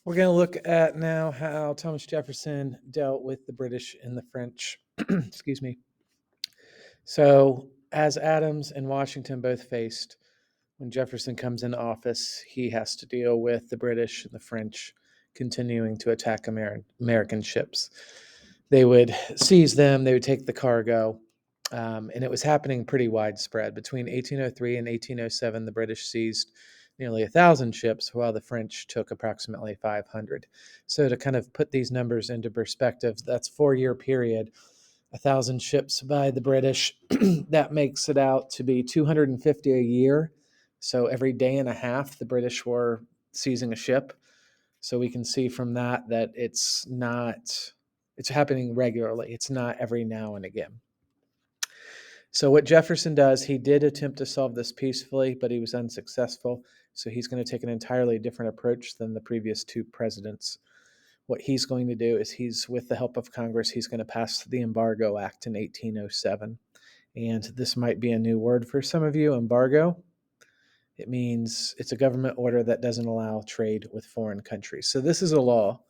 We're going to look at now how Thomas Jefferson dealt with the British and the French. Excuse me. So, as Adams and Washington both faced, when Jefferson comes into office, he has to deal with the British and the French continuing to attack American ships. They would seize them, they would take the cargo, and it was happening pretty widespread. Between 1803 and 1807, the British seized nearly 1,000 ships, while the French took approximately 500. So, to kind of put these numbers into perspective, that's a 4-year period. 1,000 ships by the British. That makes it out to be 250 a year. So every day and a half, the British were seizing a ship. So we can see from that that it's happening regularly. It's not every now and again. So what Jefferson does, he did attempt to solve this peacefully, but he was unsuccessful. So he's going to take an entirely different approach than the previous two presidents. What he's going to do is with the help of Congress, he's going to pass the Embargo Act in 1807. And this might be a new word for some of you, embargo. It means it's a government order that doesn't allow trade with foreign countries. So this is a law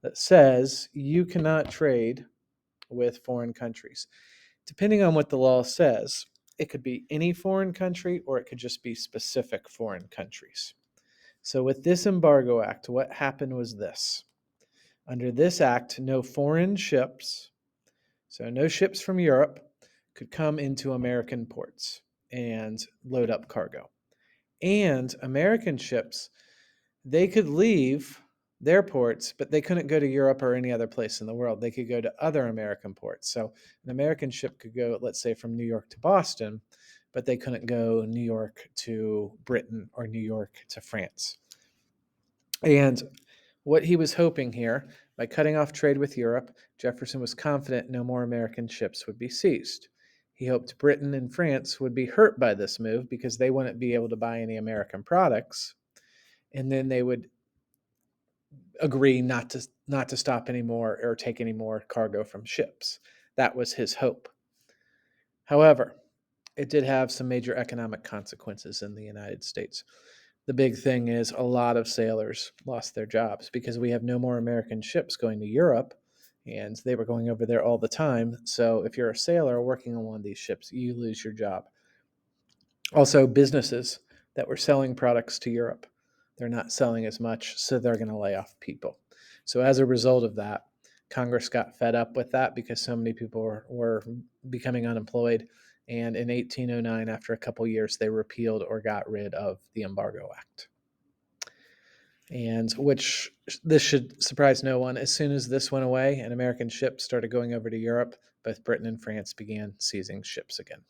that says you cannot trade with foreign countries. Depending on what the law says, it could be any foreign country or it could just be specific foreign countries. So with this Embargo Act, what happened was this. Under this act, no foreign ships, so no ships from Europe, could come into American ports and load up cargo. And American ships, they could leave their ports, but they couldn't go to Europe or any other place in the world. They could go to other American ports. So an American ship could go, let's say, from New York to Boston, but they couldn't go New York to Britain or New York to France. And what he was hoping here, by cutting off trade with Europe, Jefferson was confident no more American ships would be seized. He hoped Britain and France would be hurt by this move because they wouldn't be able to buy any American products, and then they would agree not to stop anymore or take any more cargo from ships. That was his hope. However, it did have some major economic consequences in the United States. The big thing is a lot of sailors lost their jobs because we have no more American ships going to Europe, and they were going over there all the time. So if you're a sailor working on one of these ships, you lose your job. Also, businesses that were selling products to Europe, they're not selling as much, so they're going to lay off people. So as a result of that, Congress got fed up with that because so many people were becoming unemployed. And in 1809, after a couple years, they repealed or got rid of the Embargo Act. And which this should surprise no one. As soon as this went away and American ships started going over to Europe, both Britain and France began seizing ships again.